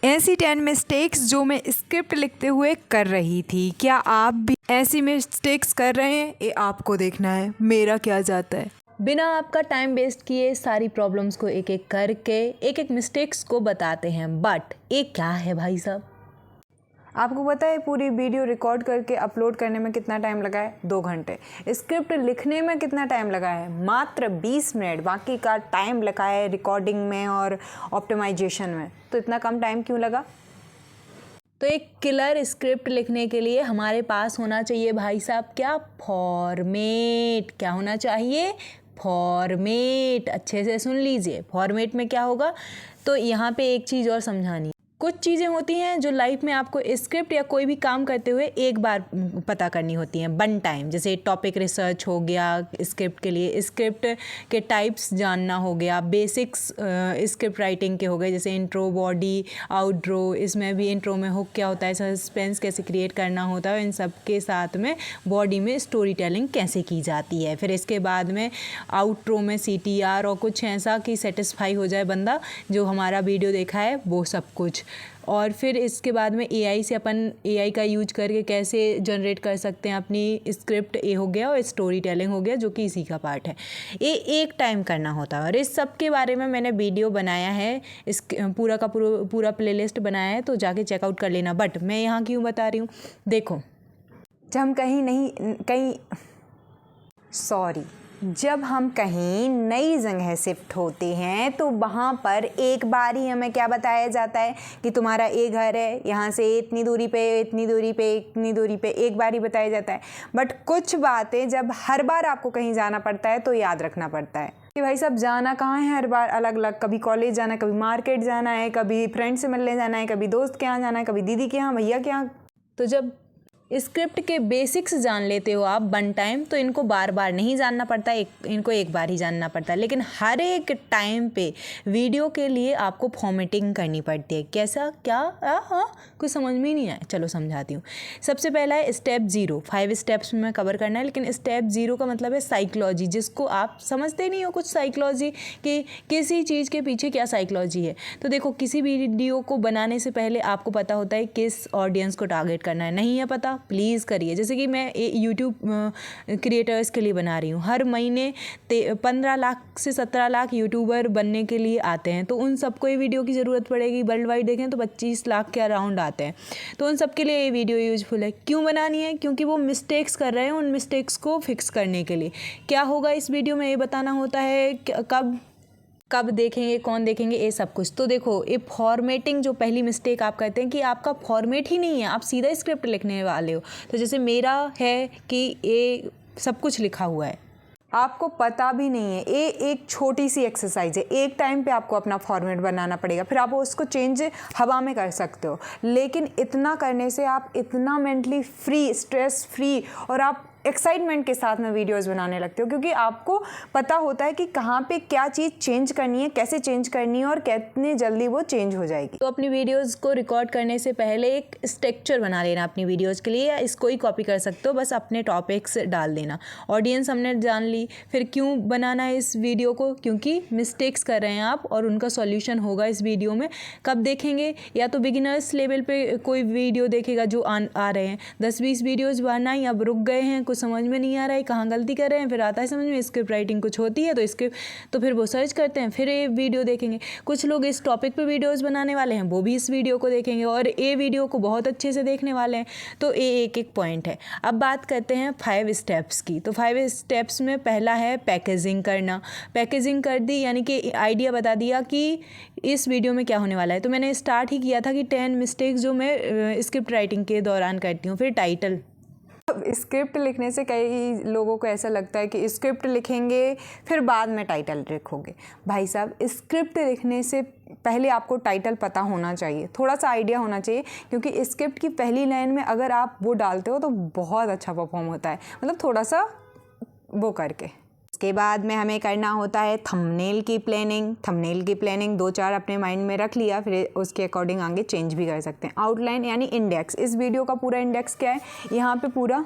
ऐसी 10 मिस्टेक्स जो मैं स्क्रिप्ट लिखते हुए कर रही थी। क्या आप भी ऐसी मिस्टेक्स कर रहे हैं? ये आपको देखना है, मेरा क्या जाता है। बिना आपका टाइम वेस्ट किए सारी प्रॉब्लम्स को एक एक करके एक एक मिस्टेक्स को बताते हैं। बट ये क्या है भाई साहब? आपको पता है पूरी वीडियो रिकॉर्ड करके अपलोड करने में कितना टाइम लगा है? 2 घंटे। स्क्रिप्ट लिखने में कितना टाइम लगा है? मात्र 20 मिनट। बाकी का टाइम लगा है रिकॉर्डिंग में और ऑप्टिमाइजेशन में। तो इतना कम टाइम क्यों लगा? तो एक किलर स्क्रिप्ट लिखने के लिए हमारे पास होना चाहिए भाई साहब क्या? फॉर्मेट। क्या होना चाहिए? फॉर्मेट। अच्छे से सुन लीजिए, फॉर्मेट में क्या होगा। तो यहाँ पे एक चीज़ और समझानी। कुछ चीज़ें होती हैं जो लाइफ में आपको स्क्रिप्ट या कोई भी काम करते हुए एक बार पता करनी होती हैं वन टाइम। जैसे टॉपिक रिसर्च हो गया स्क्रिप्ट के लिए, स्क्रिप्ट के टाइप्स जानना हो गया, बेसिक्स स्क्रिप्ट राइटिंग के हो गए जैसे इंट्रो, बॉडी, आउटरो। इसमें भी इंट्रो में हुक क्या होता है, सस्पेंस कैसे क्रिएट करना होता है, इन सब के साथ में बॉडी में स्टोरी टेलिंग कैसे की जाती है। फिर इसके बाद में आउटरो में CTR और कुछ ऐसा कि सेटिस्फाई हो जाए बंदा जो हमारा वीडियो देखा है, वो सब कुछ। और फिर इसके बाद में AI से अपन AI का यूज करके कैसे जनरेट कर सकते हैं अपनी स्क्रिप्ट। ये हो गया और स्टोरी टेलिंग हो गया जो कि इसी का पार्ट है। ये एक टाइम करना होता है और इस सब के बारे में मैंने वीडियो बनाया है, इस पूरा का पूरा प्लेलिस्ट बनाया है, तो जाके चेकआउट कर लेना। बट मैं यहाँ क्यों बता रही हूँ, देखो जब हम कहीं नई जगह शिफ्ट होते हैं तो वहाँ पर एक बार ही हमें क्या बताया जाता है कि तुम्हारा ये घर है, यहाँ से इतनी दूरी पे, इतनी दूरी पे, इतनी दूरी पे, एक बार ही बताया जाता है। बट कुछ बातें जब हर बार आपको कहीं जाना पड़ता है तो याद रखना पड़ता है कि भाई साहब जाना कहाँ है हर बार अलग अलग। कभी कॉलेज जाना है, कभी मार्केट जाना है, कभी फ्रेंड से मिलने जाना है, कभी दोस्त के यहाँ जाना है, कभी दीदी के यहाँ, भैया के यहाँ। तो जब स्क्रिप्ट के बेसिक्स जान लेते हो आप वन टाइम तो इनको बार बार नहीं जानना पड़ता, इनको एक बार ही जानना पड़ता है। लेकिन हर एक टाइम पे वीडियो के लिए आपको फॉर्मेटिंग करनी पड़ती है। कैसा? क्या? हाँ, कुछ समझ में ही नहीं आया, चलो समझाती हूँ। सबसे पहला है स्टेप 0। 5 स्टेप्स में कवर करना है, लेकिन स्टेप 0 का मतलब है साइकोलॉजी, जिसको आप समझते नहीं हो कुछ साइकोलॉजी कि किसी चीज़ के पीछे क्या साइकोलॉजी है। तो देखो, किसी भी वीडियो को बनाने से पहले आपको पता होता है किस ऑडियंस को टारगेट करना है। नहीं है पता, प्लीज़ करिए। जैसे कि मैं यूट्यूब क्रिएटर्स के लिए बना रही हूँ, हर महीने 15 लाख से 17 लाख यूट्यूबर बनने के लिए आते हैं, तो उन सबको ये वीडियो की ज़रूरत पड़ेगी। वर्ल्ड वाइड देखें तो 25 लाख के अराउंड आते हैं, तो उन सब के लिए ये वीडियो यूजफुल है। क्यों बनानी है? क्योंकि वो मिस्टेक्स कर रहे हैं, उन मिस्टेक्स को फिक्स करने के लिए। क्या होगा इस वीडियो में ये बताना होता है, कब देखेंगे, कौन देखेंगे, ये सब कुछ। तो देखो, ये फॉर्मेटिंग जो पहली मिस्टेक आप करते हैं कि आपका फॉर्मेट ही नहीं है, आप सीधा स्क्रिप्ट लिखने वाले हो। तो जैसे मेरा है कि ये सब कुछ लिखा हुआ है, आपको पता भी नहीं है। ये एक छोटी सी एक्सरसाइज है, एक टाइम पे आपको अपना फॉर्मेट बनाना पड़ेगा, फिर आप उसको चेंज हवा में कर सकते हो। लेकिन इतना करने से आप इतना मेंटली फ्री, स्ट्रेस फ्री और आप एक्साइटमेंट के साथ में वीडियोस बनाने लगते हो, क्योंकि आपको पता होता है कि कहाँ पे क्या चीज़ चेंज करनी है, कैसे चेंज करनी है और कितनी जल्दी वो चेंज हो जाएगी। तो अपनी वीडियोस को रिकॉर्ड करने से पहले एक स्ट्रक्चर बना लेना अपनी वीडियोस के लिए, या इसको ही कॉपी कर सकते हो, बस अपने टॉपिक्स डाल देना। ऑडियंस हमने जान ली, फिर क्यों बनाना है इस वीडियो को? क्योंकि मिस्टेक्स कर रहे हैं आप और उनका सॉल्यूशन होगा इस वीडियो में। कब देखेंगे? या तो बिगिनर्स लेवल पे कोई वीडियो देखेगा जो आ रहे हैं 10-20 वीडियोज़ बनाई, अब रुक गए हैं, कुछ समझ में नहीं आ रहा है, कहाँ गलती कर रहे हैं, फिर आता है समझ में स्क्रिप्ट राइटिंग कुछ होती है तो फिर वो सर्च करते हैं, फिर ये वीडियो देखेंगे। कुछ लोग इस टॉपिक पे वीडियोस बनाने वाले हैं, वो भी इस वीडियो को देखेंगे और ये वीडियो को बहुत अच्छे से देखने वाले हैं। तो ये एक पॉइंट है। अब बात करते हैं 5 स्टेप्स की। तो 5 स्टेप्स में पहला है पैकेजिंग करना। पैकेजिंग कर दी यानी कि आइडिया बता दिया कि इस वीडियो में क्या होने वाला है। तो मैंने स्टार्ट ही किया था कि 10 मिस्टेक्स जो मैं स्क्रिप्ट राइटिंग के दौरान करती हूँ। फिर टाइटल। स्क्रिप्ट लिखने से कई लोगों को ऐसा लगता है कि स्क्रिप्ट लिखेंगे फिर बाद में टाइटल लिखोगे। भाई साहब, स्क्रिप्ट लिखने से पहले आपको टाइटल पता होना चाहिए, थोड़ा सा आइडिया होना चाहिए, क्योंकि स्क्रिप्ट की पहली लाइन में अगर आप वो डालते हो तो बहुत अच्छा परफॉर्म होता है, मतलब थोड़ा सा वो करके। इसके बाद में हमें करना होता है थंबनेल की प्लानिंग। थंबनेल की प्लानिंग 2-4 अपने माइंड में रख लिया, फिर उसके अकॉर्डिंग आगे चेंज भी कर सकते हैं। आउटलाइन यानी इंडेक्स। इस वीडियो का पूरा इंडेक्स क्या है, यहाँ पे पूरा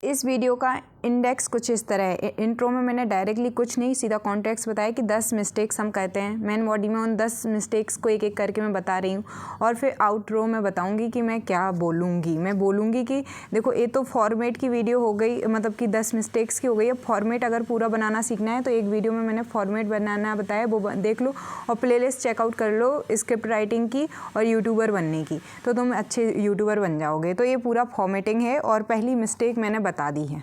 इस वीडियो का इंडेक्स कुछ इस तरह है। इंट्रो में मैंने डायरेक्टली कुछ नहीं, सीधा कॉन्टेक्स्ट बताया कि 10 मिस्टेक्स हम करते हैं। मेन बॉडी में उन 10 मिस्टेक्स को एक एक करके मैं बता रही हूँ, और फिर आउटरो में बताऊँगी कि मैं क्या बोलूँगी। मैं बोलूँगी कि देखो ये तो फॉर्मेट की वीडियो हो गई, मतलब कि 10 मिस्टेक्स की हो गई। अब फॉर्मेट अगर पूरा बनाना सीखना है तो एक वीडियो में मैंने फॉर्मेट बनाना बताया, वो देख लो और प्लेलिस्ट चेकआउट कर लो स्क्रिप्ट राइटिंग की और यूट्यूबर बनने की, तो तुम अच्छे यूट्यूबर बन जाओगे। तो ये पूरा फॉर्मेटिंग है, और पहली मिस्टेक मैंने बता दी है।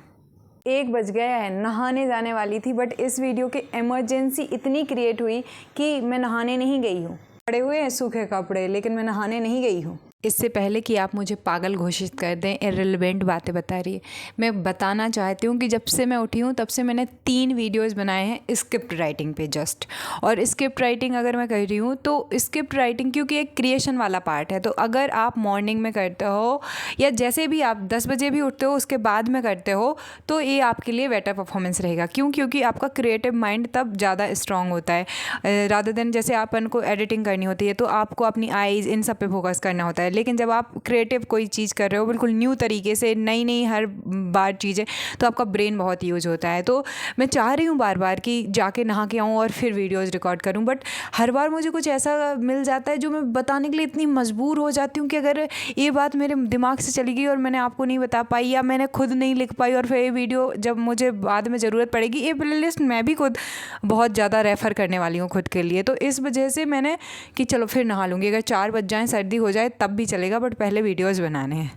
1 बज गया है, नहाने जाने वाली थी, बट इस वीडियो की इमरजेंसी इतनी क्रिएट हुई कि मैं नहाने नहीं गई हूँ। पड़े हुए हैं सूखे कपड़े, लेकिन मैं नहाने नहीं गई हूँ। इससे पहले कि आप मुझे पागल घोषित कर दें, इर्रेलेवेंट बातें बता रही है, मैं बताना चाहती हूँ कि जब से मैं उठी हूँ तब से मैंने 3 वीडियोस बनाए हैं स्क्रिप्ट राइटिंग पे जस्ट। और स्क्रिप्ट राइटिंग अगर मैं कर रही हूँ तो स्क्रिप्ट राइटिंग क्योंकि एक क्रिएशन वाला पार्ट है, तो अगर आप मॉर्निंग में करते हो या जैसे भी आप 10 बजे भी उठते हो उसके बाद में करते हो, तो ये आपके लिए बेटर परफॉर्मेंस रहेगा। क्यों? क्योंकि आपका क्रिएटिव माइंड तब ज़्यादा स्ट्रांग होता है, रादर देन जैसे अपन को एडिटिंग करनी होती है तो आपको अपनी आईज़ इन सब पे फोकस करना होता है। लेकिन जब आप क्रिएटिव कोई चीज़ कर रहे हो बिल्कुल न्यू तरीके से, नई नई हर बार चीज़ें, तो आपका ब्रेन बहुत यूज होता है। तो मैं चाह रही हूँ बार बार कि जाके नहा के आऊँ और फिर वीडियोस रिकॉर्ड करूँ, बट हर बार मुझे कुछ ऐसा मिल जाता है जो मैं बताने के लिए इतनी मजबूर हो जाती हूँ कि अगर ये बात मेरे दिमाग से चली गई और मैंने आपको नहीं बता पाई या मैंने खुद नहीं लिख पाई और फिर ये वीडियो जब मुझे बाद में ज़रूरत पड़ेगी, ये प्लेलिस्ट मैं भी खुद बहुत ज़्यादा रेफ़र करने वाली हूँ खुद के लिए। तो इस वजह से मैंने कि चलो फिर नहा लूँगी, अगर 4 बज जाएँ सर्दी हो जाए तब भी चलेगा, बट पहले वीडियोस बनाने हैं।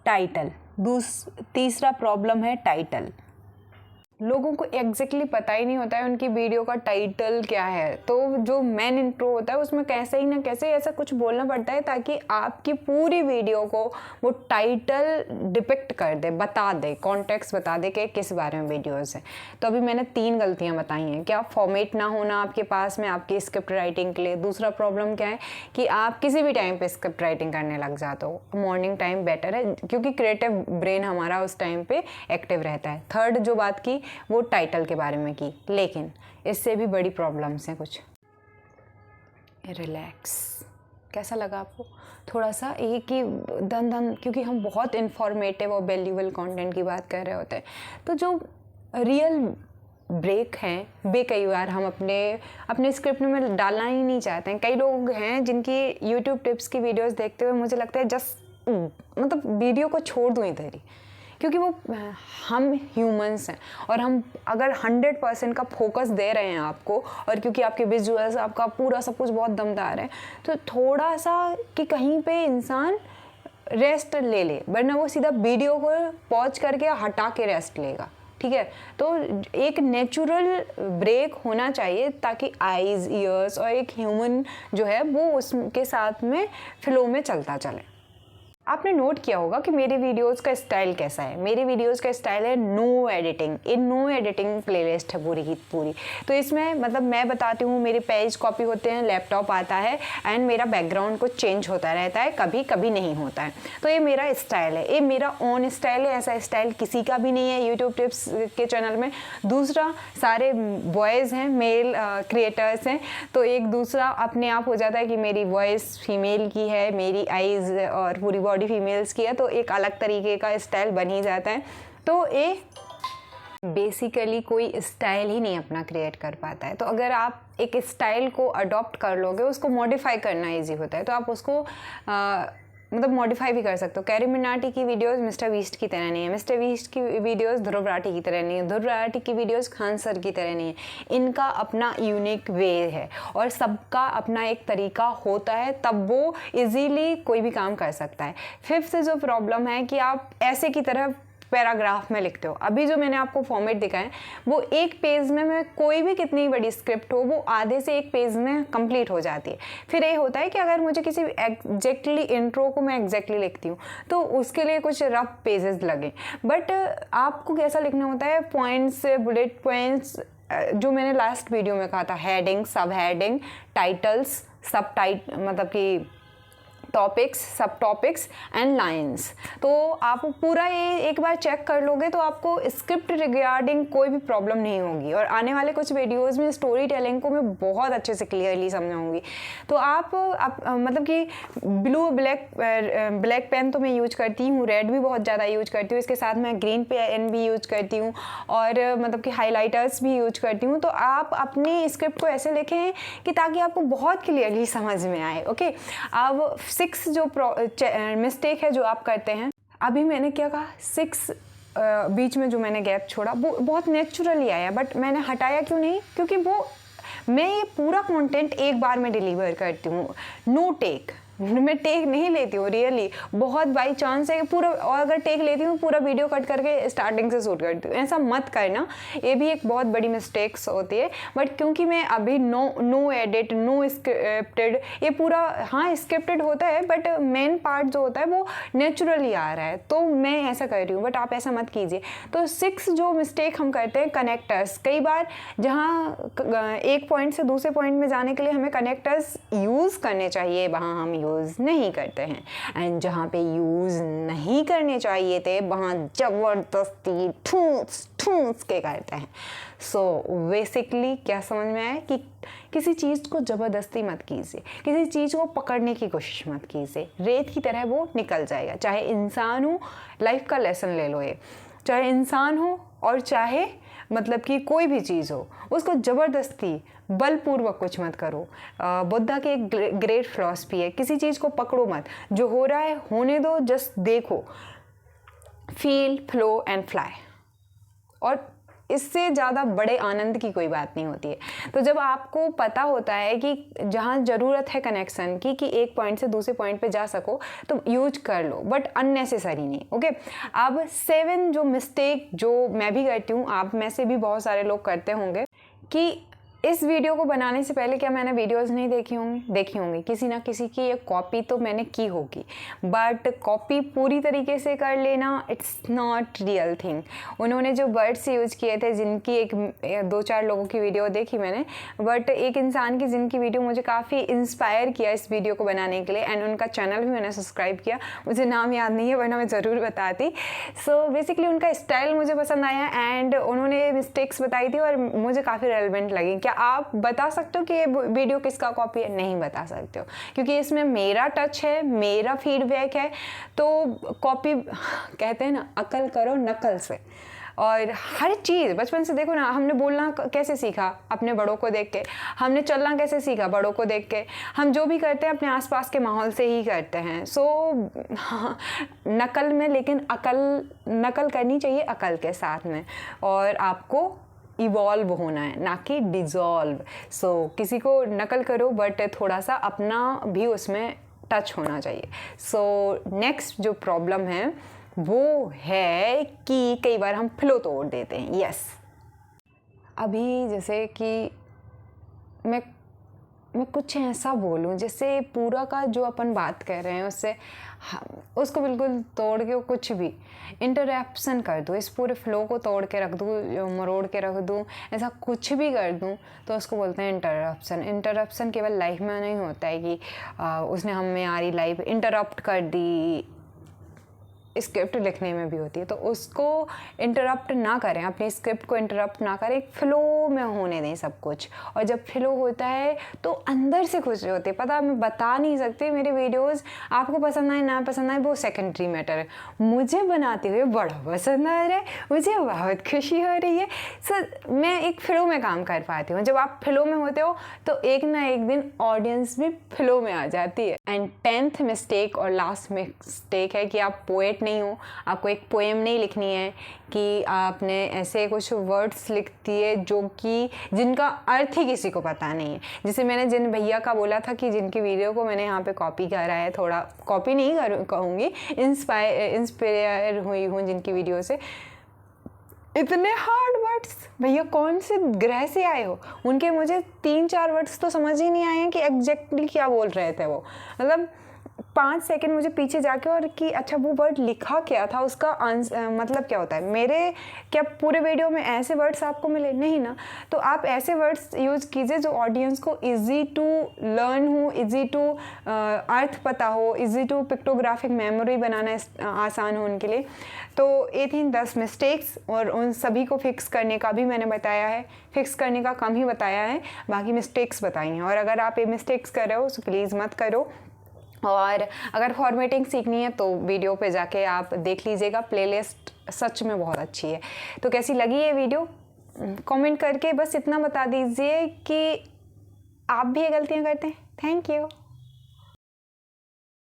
टाइटल, तीसरा प्रॉब्लम है टाइटल। लोगों को एग्जैक्टली पता ही नहीं होता है उनकी वीडियो का टाइटल क्या है, तो जो मेन इंट्रो होता है उसमें कैसे ही ना कैसे ऐसा कुछ बोलना पड़ता है ताकि आपकी पूरी वीडियो को वो टाइटल डिपिक्ट कर दे, बता दे, कॉन्टेक्स्ट बता दे कि किस बारे में वीडियोस है। तो अभी मैंने 3 गलतियां बताई हैं। क्या? फॉर्मेट ना होना आपके पास में आपकी स्क्रिप्ट राइटिंग के लिए। दूसरा प्रॉब्लम क्या है कि आप किसी भी टाइम पे स्क्रिप्ट राइटिंग करने लग जाते हो। मॉर्निंग टाइम बेटर है क्योंकि क्रिएटिव ब्रेन हमारा उस टाइम पे एक्टिव रहता है। थर्ड जो बात की वो टाइटल के बारे में की, लेकिन इससे भी बड़ी प्रॉब्लम्स हैं कुछ। रिलैक्स। कैसा लगा आपको? थोड़ा सा एक ही दन क्योंकि हम बहुत इन्फॉर्मेटिव और वैल्यूएबल कंटेंट की बात कर रहे होते हैं, तो जो रियल ब्रेक हैं कई बार हम अपने स्क्रिप्ट में डालना ही नहीं चाहते हैं। कई लोग हैं जिनकी यूट्यूब टिप्स की वीडियोस देखते हुए मुझे लगता है जस्ट मतलब वीडियो को छोड़ दूँ इधर ही, क्योंकि वो हम ह्यूमंस हैं और हम अगर 100% का फोकस दे रहे हैं आपको, और क्योंकि आपके विजुअल्स आपका पूरा सब कुछ बहुत दमदार है, तो थोड़ा सा कि कहीं पे इंसान रेस्ट ले ले, वरना वो सीधा वीडियो को पॉज करके हटा के रेस्ट लेगा। ठीक है, तो एक नेचुरल ब्रेक होना चाहिए ताकि आईज, ईयर्स और एक ह्यूमन जो है वो उसके साथ में फ्लो में चलता चले। आपने नोट किया होगा कि मेरे वीडियोस का स्टाइल कैसा है। मेरे वीडियोस का स्टाइल है नो एडिटिंग। ये नो एडिटिंग प्लेलिस्ट है पूरी की पूरी। तो इसमें मतलब मैं बताती हूँ, मेरे पेज कॉपी होते हैं, लैपटॉप आता है एंड मेरा बैकग्राउंड कुछ चेंज होता रहता है, कभी कभी नहीं होता है। तो ये मेरा स्टाइल है, ये मेरा ओन स्टाइल है। ऐसा स्टाइल किसी का भी नहीं है यूट्यूब टिप्स के चैनल में। दूसरा, सारे बॉयज़ हैं, मेल क्रिएटर्स हैं, तो एक दूसरा अपने आप हो जाता है कि मेरी वॉइस फीमेल की है, मेरी आइज़ और पूरी बॉडी फीमेल्स की है, तो एक अलग तरीके का स्टाइल बन ही जाता है। तो ये बेसिकली कोई स्टाइल ही नहीं अपना क्रिएट कर पाता है। तो अगर आप एक स्टाइल को अडॉप्ट कर लोगे, उसको मॉडिफाई करना इजी होता है, तो आप उसको मतलब मॉडिफाई भी कर सकते हो। कैरी मिनाटी की वीडियोस मिस्टर बीस्ट की तरह नहीं है, मिस्टर बीस्ट की वीडियोस ध्रुव राठी की तरह नहीं है, ध्रुव राठी की वीडियोस खान सर की तरह नहीं है। इनका अपना यूनिक वे है और सबका अपना एक तरीका होता है, तब वो इजीली कोई भी काम कर सकता है। फिफ्थ जो प्रॉब्लम है कि आप ऐसे की तरह पैराग्राफ में लिखते हो। अभी जो मैंने आपको फॉर्मेट दिखाया वो एक पेज में मैं कोई भी कितनी बड़ी स्क्रिप्ट हो वो आधे से एक पेज में कंप्लीट हो जाती है। फिर ये होता है कि अगर मुझे किसी एग्जैक्टली इंट्रो को मैं एग्जैक्टली लिखती हूँ तो उसके लिए कुछ रफ पेजेस लगे, बट आपको कैसा लिखना होता है, पॉइंट्स, बुलेट पॉइंट्स, जो मैंने लास्ट वीडियो में कहा था, हेडिंग, सब हेडिंग, टाइटल्स, सब मतलब कि टॉपिक्स, सब टॉपिक्स एंड लाइंस। तो आप पूरा ये एक बार चेक कर लोगे तो आपको स्क्रिप्ट रिगार्डिंग कोई भी प्रॉब्लम नहीं होगी, और आने वाले कुछ वीडियोस में स्टोरी टेलिंग को मैं बहुत अच्छे से क्लियरली समझाऊंगी। तो आप मतलब कि ब्लैक पेन तो मैं यूज करती हूँ, रेड भी बहुत ज़्यादा यूज करती हूँ, इसके साथ मैं ग्रीन पेन भी यूज करती हूँ, और मतलब कि हाईलाइटर्स भी यूज करती हूँ। तो आप अपनी स्क्रिप्ट को ऐसे लिखें कि ताकि आपको बहुत क्लियरली समझ में आए। ओके, अब 6 जो मिस्टेक है जो आप करते हैं, अभी मैंने क्या कहा, 6 बीच में जो मैंने गैप छोड़ा वो बहुत नेचुरली आया, बट मैंने हटाया क्यों नहीं, क्योंकि वो मैं ये पूरा कंटेंट एक बार में डिलीवर करती हूँ, नो टेक। मैं टेक नहीं लेती हूँ रियली, बहुत बाई चांस है पूरा, और अगर टेक लेती हूँ पूरा वीडियो कट करके स्टार्टिंग से शूट करती हूँ। ऐसा मत करना, ये भी एक बहुत बड़ी मिस्टेक्स होती है। बट क्योंकि मैं अभी नो एडिट, नो स्क्रिप्टेड, ये पूरा हाँ स्क्रिप्टेड होता है बट मेन पार्ट जो होता है वो नेचुरली आ रहा है, तो मैं ऐसा कर रही हूँ, बट आप ऐसा मत कीजिए। तो 6 जो मिस्टेक हम करते हैं, कनेक्टर्स, कई बार जहाँ एक पॉइंट से दूसरे पॉइंट में जाने के लिए हमें कनेक्टर्स यूज़ करने चाहिए, वहाँ हम यूज़ नहीं करते हैं, एंड जहाँ पे यूज़ नहीं करने चाहिए थे वहाँ ज़बरदस्ती ठूस के करते हैं। सो बेसिकली क्या समझ में आया कि किसी चीज़ को ज़बरदस्ती मत कीजिए, किसी चीज़ को पकड़ने की कोशिश मत कीजिए, रेत की तरह वो निकल जाएगा। चाहे इंसान हो, लाइफ का लेसन ले लो ये, चाहे इंसान हो और चाहे मतलब कि कोई भी चीज़ हो, उसको ज़बरदस्ती बलपूर्वक कुछ मत करो। बुद्धा की एक ग्रेट फिलॉसफी है, किसी चीज़ को पकड़ो मत, जो हो रहा है होने दो, जस्ट देखो, फील, फ्लो एंड फ्लाई। और इससे ज़्यादा बड़े आनंद की कोई बात नहीं होती है। तो जब आपको पता होता है कि जहाँ ज़रूरत है कनेक्शन की कि एक पॉइंट से दूसरे पॉइंट पे जा सको, तो यूज कर लो, बट अननेसेसरी नहीं। ओके, अब 7 जो मिस्टेक जो मैं भी करती हूँ, आप में से भी बहुत सारे लोग करते होंगे, कि इस वीडियो को बनाने से पहले क्या मैंने वीडियोस नहीं देखी होंगी, किसी ना किसी की ये कॉपी तो मैंने की होगी, बट कॉपी पूरी तरीके से कर लेना इट्स नॉट रियल थिंग। उन्होंने जो वर्ड्स यूज किए थे, जिनकी एक 2-4 लोगों की वीडियो देखी मैंने, बट एक इंसान की जिनकी वीडियो मुझे काफ़ी इंस्पायर किया इस वीडियो को बनाने के लिए, एंड उनका चैनल भी मैंने सब्सक्राइब किया, मुझे नाम याद नहीं है वरना मैं ज़रूर बताती। सो बेसिकली उनका स्टाइल मुझे पसंद आया, एंड उन्होंने मिस्टेक्स बताई थी और मुझे काफ़ी रेलेवेंट लगी। क्या आप बता सकते हो कि ये वीडियो किसका कॉपी है? नहीं बता सकते हो, क्योंकि इसमें मेरा टच है, मेरा फीडबैक है। तो कॉपी कहते हैं ना, अकल करो नकल से। और हर चीज़ बचपन से देखो ना, हमने बोलना कैसे सीखा? अपने बड़ों को देख के। हमने चलना कैसे सीखा? बड़ों को देख के। हम जो भी करते हैं अपने आसपास के माहौल से ही करते हैं। सो नकल में, लेकिन नकल करनी चाहिए अकल के साथ में, और आपको इवॉल्व होना है, ना कि डिज़ोल्व। सो किसी को नकल करो, बट थोड़ा सा अपना भी उसमें टच होना चाहिए। सो नेक्स्ट जो प्रॉब्लम है वो है कि कई बार हम फ्लो तोड़ देते हैं। यस, अभी जैसे कि मैं कुछ ऐसा बोलूं जिससे पूरा का जो अपन बात कर रहे हैं उससे उसको बिल्कुल तोड़ के कुछ भी इंटरप्शन कर दूँ, इस पूरे फ्लो को तोड़ के रख दूँ, मरोड़ के रख दूँ, ऐसा कुछ भी कर दूँ, तो उसको बोलते हैं इंटरप्शन। इंटरप्शन केवल लाइफ में नहीं होता है कि उसने हमारी लाइफ इंटरप्ट कर दी, स्क्रिप्ट लिखने में भी होती है। तो उसको इंटरप्ट ना करें, अपनी स्क्रिप्ट को इंटरप्ट ना करें, फ्लो में होने दें सब कुछ। और जब फ्लो होता है तो अंदर से खुशी होती है। पता, मैं बता नहीं सकती, मेरे वीडियोस आपको पसंद आए ना पसंद आए वो सेकेंडरी मैटर है, मुझे बनाते हुए बड़ा पसंद आ रहा है, मुझे बहुत खुशी हो रही है। सो मैं एक फ्लो में काम कर पाती हूँ। जब आप फ्लो में होते हो तो एक ना एक दिन ऑडियंस भी फ्लो में आ जाती है। एंड 10th मिस्टेक और लास्ट मिस्टेक है कि आप पोएट नहीं हो, आपको एक पोएम नहीं लिखनी है कि आपने ऐसे कुछ वर्ड्स लिख दिए जो कि जिनका अर्थ ही किसी को पता नहीं है। जैसे मैंने जिन भैया का बोला था कि जिनकी वीडियो को मैंने यहाँ पे कॉपी करा है, थोड़ा कॉपी नहीं कहूँगी, इंस्पायर हुई हूँ जिनकी वीडियो से। इतने हार्ड वर्ड्स, भैया कौन से ग्रह से आए हो? उनके मुझे 3-4 वर्ड्स तो समझ ही नहीं आए हैं कि एग्जैक्टली क्या बोल रहे थे वो। मतलब 5 सेकंड मुझे पीछे जाके और कि अच्छा वो वर्ड लिखा क्या था, उसका मतलब क्या होता है। मेरे क्या पूरे वीडियो में ऐसे वर्ड्स आपको मिले नहीं ना, तो आप ऐसे वर्ड्स यूज़ कीजिए जो ऑडियंस को इजी टू लर्न हो, इजी टू अर्थ पता हो, इजी टू पिक्टोग्राफिक मेमोरी बनाना आसान हो उनके लिए। तो ये थी 10 मिस्टेक्स, और उन सभी को फिक्स करने का भी मैंने बताया है, फिक्स करने का कम ही बताया है, बाकी मिस्टेक्स बताई हैं। और अगर आप ये मिस्टेक्स कर रहे हो तो प्लीज़ मत करो। और अगर फॉर्मेटिंग सीखनी है तो वीडियो पे जाके आप देख लीजिएगा, प्लेलिस्ट सच में बहुत अच्छी है। तो कैसी लगी ये वीडियो कमेंट करके बस इतना बता दीजिए कि आप भी ये गलतियाँ करते हैं। Thank you.